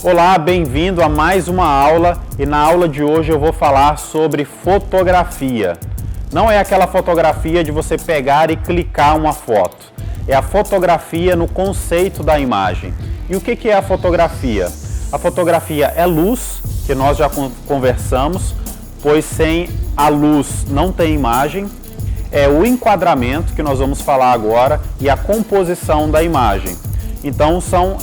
Olá, bem-vindo a mais uma aula e na aula de hoje eu vou falar sobre fotografia. Não é aquela fotografia de você pegar e clicar uma foto, é a fotografia no conceito da imagem. E o que é a fotografia? A fotografia é luz, que nós já conversamos, pois sem a luz não tem imagem. É o enquadramento, que nós vamos falar agora, e a composição da imagem. Então são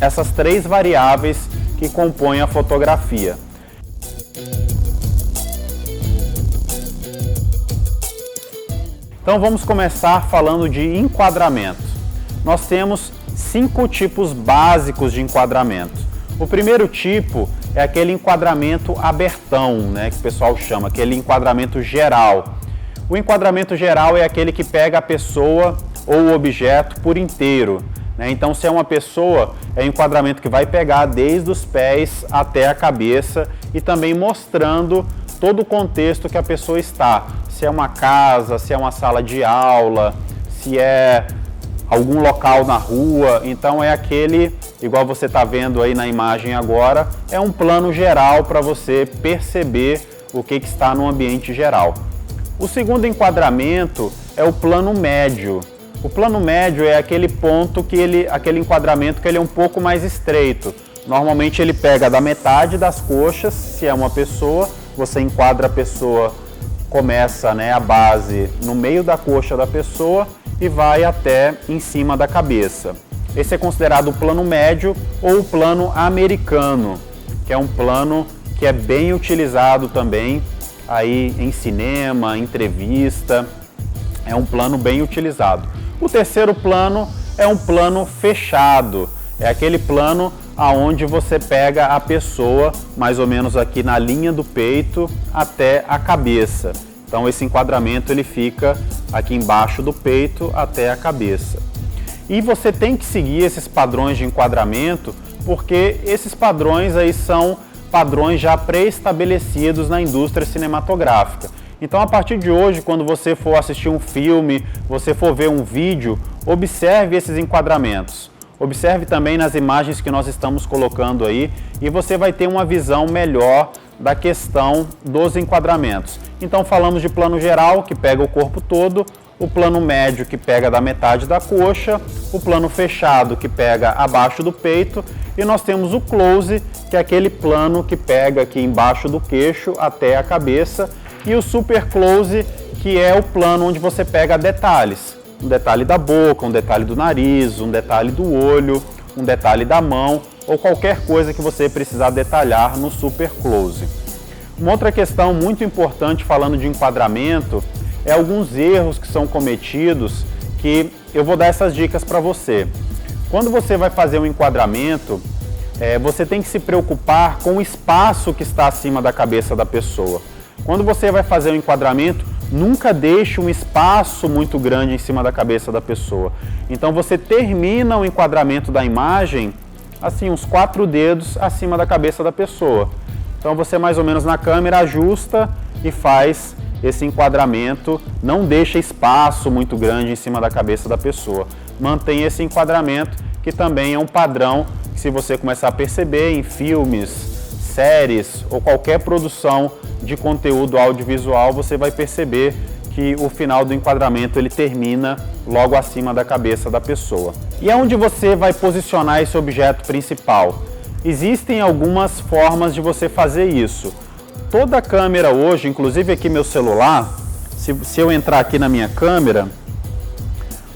essas três variáveis que compõem a fotografia. Então vamos começar falando de enquadramento. Nós temos 5 tipos básicos de enquadramento. O primeiro tipo é aquele enquadramento abertão, né, que o pessoal chama, aquele enquadramento geral. O enquadramento geral é aquele que pega a pessoa ou o objeto por inteiro. Então, se é uma pessoa, é um enquadramento que vai pegar desde os pés até a cabeça e também mostrando todo o contexto que a pessoa está. Se é uma casa, se é uma sala de aula, se é algum local na rua. Então, é aquele, igual você está vendo aí na imagem agora, é um plano geral para você perceber o que está no ambiente geral. O segundo enquadramento é o plano médio. O plano médio é aquele ponto aquele enquadramento que ele é um pouco mais estreito. Normalmente ele pega da metade das coxas, se é uma pessoa, você enquadra a pessoa, começa, a base no meio da coxa da pessoa e vai até em cima da cabeça. Esse é considerado o plano médio ou o plano americano, que é um plano que é bem utilizado também aí em cinema, entrevista, é um plano bem utilizado. O terceiro plano é um plano fechado, é aquele plano aonde você pega a pessoa mais ou menos aqui na linha do peito até a cabeça. Então esse enquadramento ele fica aqui embaixo do peito até a cabeça. E você tem que seguir esses padrões de enquadramento porque esses padrões aí são padrões já pré-estabelecidos na indústria cinematográfica. Então, a partir de hoje, quando você for assistir um filme, você for ver um vídeo, observe esses enquadramentos. Observe também nas imagens que nós estamos colocando aí e você vai ter uma visão melhor da questão dos enquadramentos. Então, falamos de plano geral, que pega o corpo todo, o plano médio, que pega da metade da coxa, o plano fechado, que pega abaixo do peito, e nós temos o close, que é aquele plano que pega aqui embaixo do queixo até a cabeça, e o super close, que é o plano onde você pega detalhes. Um detalhe da boca, um detalhe do nariz, um detalhe do olho, um detalhe da mão, ou qualquer coisa que você precisar detalhar no super close. Uma outra questão muito importante falando de enquadramento é alguns erros que são cometidos, que eu vou dar essas dicas para você. Quando você vai fazer um enquadramento, você tem que se preocupar com o espaço que está acima da cabeça da pessoa. Quando você vai fazer um enquadramento, nunca deixe um espaço muito grande em cima da cabeça da pessoa. Então você termina o enquadramento da imagem, assim, uns 4 dedos acima da cabeça da pessoa. Então você mais ou menos na câmera ajusta e faz esse enquadramento, não deixa espaço muito grande em cima da cabeça da pessoa. Mantém esse enquadramento, que também é um padrão que se você começar a perceber em filmes, séries ou qualquer produção de conteúdo audiovisual, você vai perceber que o final do enquadramento ele termina logo acima da cabeça da pessoa. E aonde você vai posicionar esse objeto principal? Existem algumas formas de você fazer isso. Toda câmera hoje, inclusive aqui meu celular, se eu entrar aqui na minha câmera,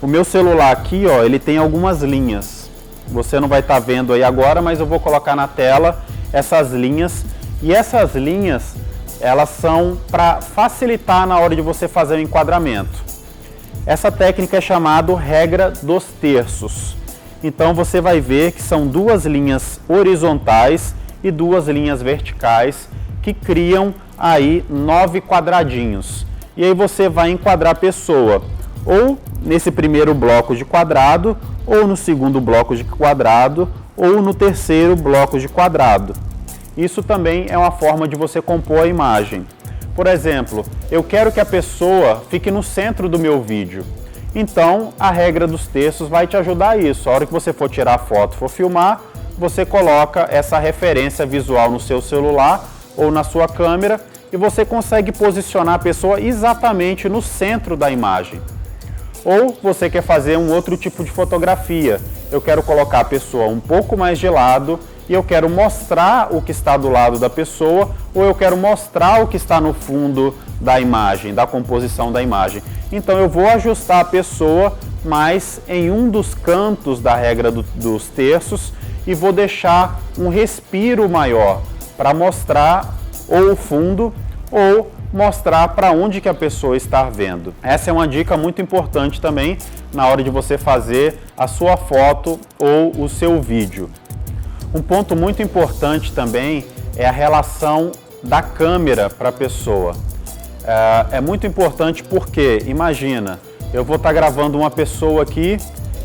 o meu celular aqui, ó, ele tem algumas linhas. Você não vai estar vendo aí agora, mas eu vou colocar na tela essas linhas. E essas linhas, elas são para facilitar na hora de você fazer o enquadramento. Essa técnica é chamada regra dos terços. Então você vai ver que são 2 linhas horizontais e 2 linhas verticais que criam aí 9 quadradinhos. E aí você vai enquadrar a pessoa ou nesse primeiro bloco de quadrado, ou no segundo bloco de quadrado, ou no terceiro bloco de quadrado. Isso também é uma forma de você compor a imagem. Por exemplo, eu quero que a pessoa fique no centro do meu vídeo. Então, a regra dos terços vai te ajudar a isso. A hora que você for tirar a foto, for filmar, você coloca essa referência visual no seu celular ou na sua câmera e você consegue posicionar a pessoa exatamente no centro da imagem. Ou você quer fazer um outro tipo de fotografia. Eu quero colocar a pessoa um pouco mais de lado e eu quero mostrar o que está do lado da pessoa, ou eu quero mostrar o que está no fundo da imagem, da composição da imagem. Então eu vou ajustar a pessoa mais em um dos cantos da regra dos terços e vou deixar um respiro maior para mostrar ou o fundo ou mostrar para onde que a pessoa está vendo. Essa é uma dica muito importante também na hora de você fazer a sua foto ou o seu vídeo. Um ponto muito importante também é a relação da câmera para a pessoa. É muito importante porque, imagina, eu vou estar gravando uma pessoa aqui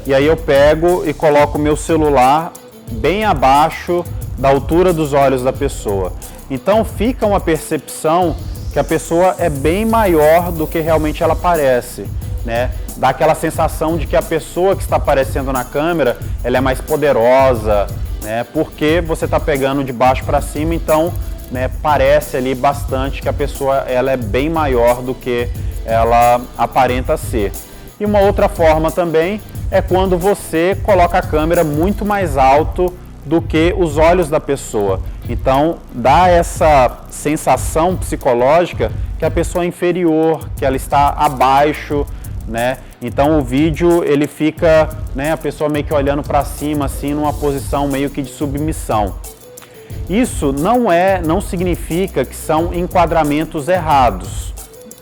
e aí eu pego e coloco o meu celular bem abaixo da altura dos olhos da pessoa. Então fica uma percepção que a pessoa é bem maior do que realmente ela parece, né? Dá aquela sensação de que a pessoa que está aparecendo na câmera, ela é mais poderosa, né? Porque você está pegando de baixo para cima, então, né, parece ali bastante que a pessoa ela é bem maior do que ela aparenta ser. E uma outra forma também é quando você coloca a câmera muito mais alto do que os olhos da pessoa. Então dá essa sensação psicológica que a pessoa é inferior, que ela está abaixo, né? Então o vídeo ele fica, né, a pessoa meio que olhando para cima assim, numa posição meio que de submissão. Isso não significa que são enquadramentos errados.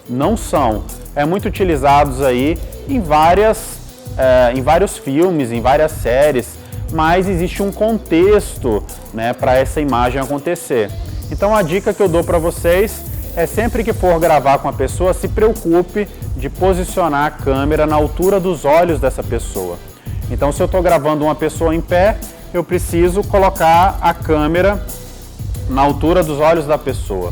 Não são. É muito utilizados aí em vários filmes, em várias séries, mas existe um contexto, né, para essa imagem acontecer. Então a dica que eu dou para vocês é sempre que for gravar com a pessoa, se preocupe de posicionar a câmera na altura dos olhos dessa pessoa. Então se eu estou gravando uma pessoa em pé, eu preciso colocar a câmera na altura dos olhos da pessoa.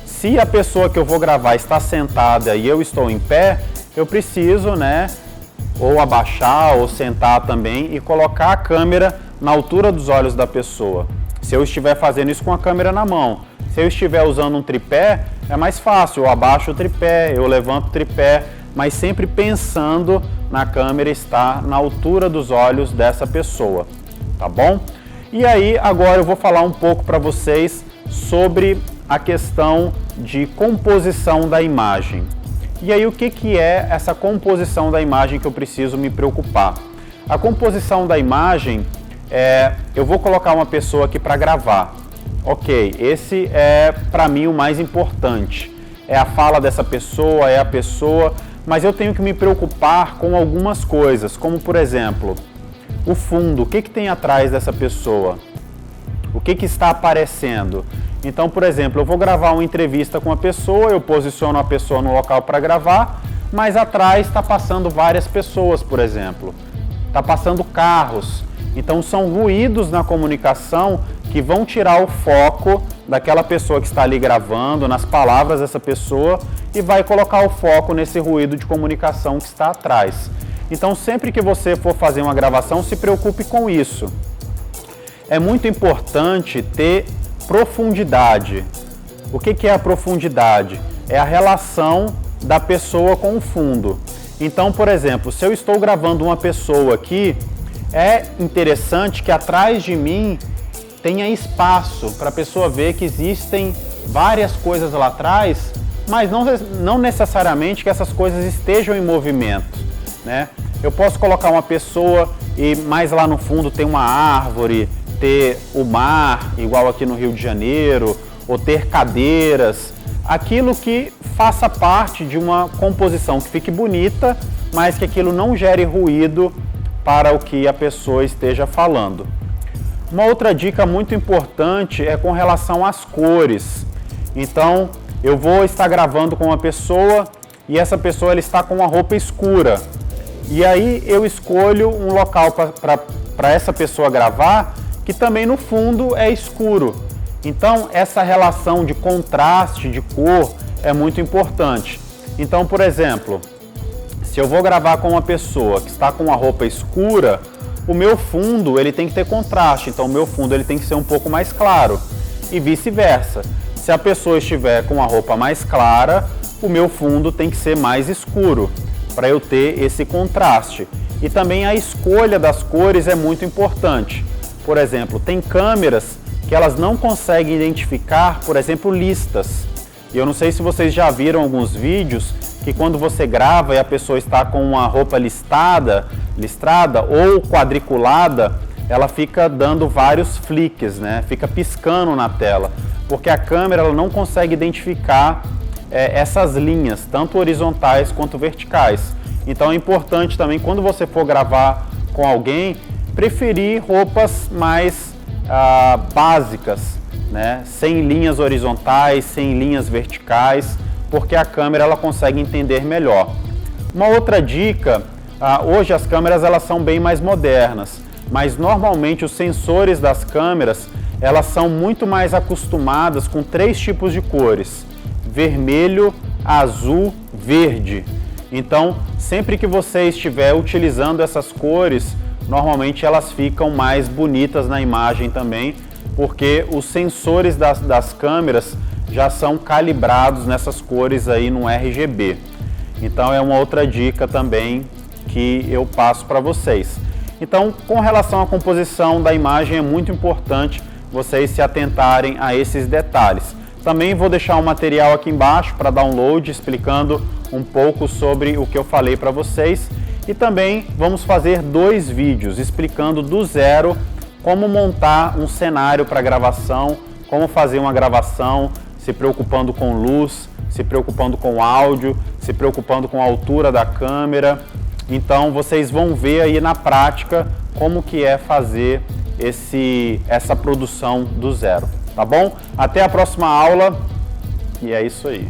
Se a pessoa que eu vou gravar está sentada e eu estou em pé, eu preciso, né, ou abaixar ou sentar também e colocar a câmera na altura dos olhos da pessoa. Se eu estiver fazendo isso com a câmera na mão, se eu estiver usando um tripé, é mais fácil, eu abaixo o tripé, eu levanto o tripé, mas sempre pensando na câmera estar na altura dos olhos dessa pessoa, tá bom? E aí agora eu vou falar um pouco para vocês sobre a questão de composição da imagem. E aí o que é essa composição da imagem que eu preciso me preocupar? A composição da imagem eu vou colocar uma pessoa aqui para gravar. Ok, esse é para mim o mais importante. É a fala dessa pessoa, é a pessoa, mas eu tenho que me preocupar com algumas coisas, como por exemplo, o fundo, o que tem atrás dessa pessoa? O que está aparecendo? Então, por exemplo, eu vou gravar uma entrevista com uma pessoa, eu posiciono a pessoa no local para gravar, mas atrás está passando várias pessoas, por exemplo. Está passando carros. Então, são ruídos na comunicação que vão tirar o foco daquela pessoa que está ali gravando, nas palavras dessa pessoa, e vai colocar o foco nesse ruído de comunicação que está atrás. Então, sempre que você for fazer uma gravação, se preocupe com isso. É muito importante ter profundidade. O que é a profundidade? É a relação da pessoa com o fundo. Então, por exemplo, se eu estou gravando uma pessoa aqui, é interessante que atrás de mim tenha espaço para a pessoa ver que existem várias coisas lá atrás, mas não necessariamente que essas coisas estejam em movimento, né? Eu posso colocar uma pessoa e mais lá no fundo tem uma árvore, ter o mar, igual aqui no Rio de Janeiro, ou ter cadeiras, aquilo que faça parte de uma composição que fique bonita, mas que aquilo não gere ruído para o que a pessoa esteja falando. Uma outra dica muito importante é com relação às cores. Então, eu vou estar gravando com uma pessoa e essa pessoa ela está com uma roupa escura. E aí eu escolho um local para essa pessoa gravar que também no fundo é escuro. Então essa relação de contraste de cor é muito importante. Então, por exemplo, se eu vou gravar com uma pessoa que está com uma roupa escura, o meu fundo ele tem que ter contraste, então o meu fundo ele tem que ser um pouco mais claro e vice-versa. Se a pessoa estiver com a roupa mais clara, o meu fundo tem que ser mais escuro para eu ter esse contraste. E também a escolha das cores é muito importante. Por exemplo, tem câmeras que elas não conseguem identificar, por exemplo, listas. E eu não sei se vocês já viram alguns vídeos que quando você grava e a pessoa está com uma roupa listrada ou quadriculada, ela fica dando vários flicks, né? Fica piscando na tela, porque a câmera ela não consegue identificar essas linhas, tanto horizontais quanto verticais. Então é importante também, quando você for gravar com alguém, preferir roupas mais básicas, né? Sem linhas horizontais, sem linhas verticais, porque a câmera ela consegue entender melhor. Uma outra dica, hoje as câmeras elas são bem mais modernas, mas normalmente os sensores das câmeras elas são muito mais acostumadas com 3 tipos de cores: vermelho, azul, verde. Então, sempre que você estiver utilizando essas cores, normalmente elas ficam mais bonitas na imagem também, porque os sensores das câmeras já são calibrados nessas cores aí no RGB. Então é uma outra dica também que eu passo para vocês. Então, com relação à composição da imagem, é muito importante vocês se atentarem a esses detalhes. Também vou deixar um material aqui embaixo para download, explicando um pouco sobre o que eu falei para vocês. E também vamos fazer 2 vídeos explicando do zero como montar um cenário para gravação, como fazer uma gravação, se preocupando com luz, se preocupando com áudio, se preocupando com a altura da câmera. Então vocês vão ver aí na prática como que é fazer essa produção do zero, tá bom? Até a próxima aula e é isso aí.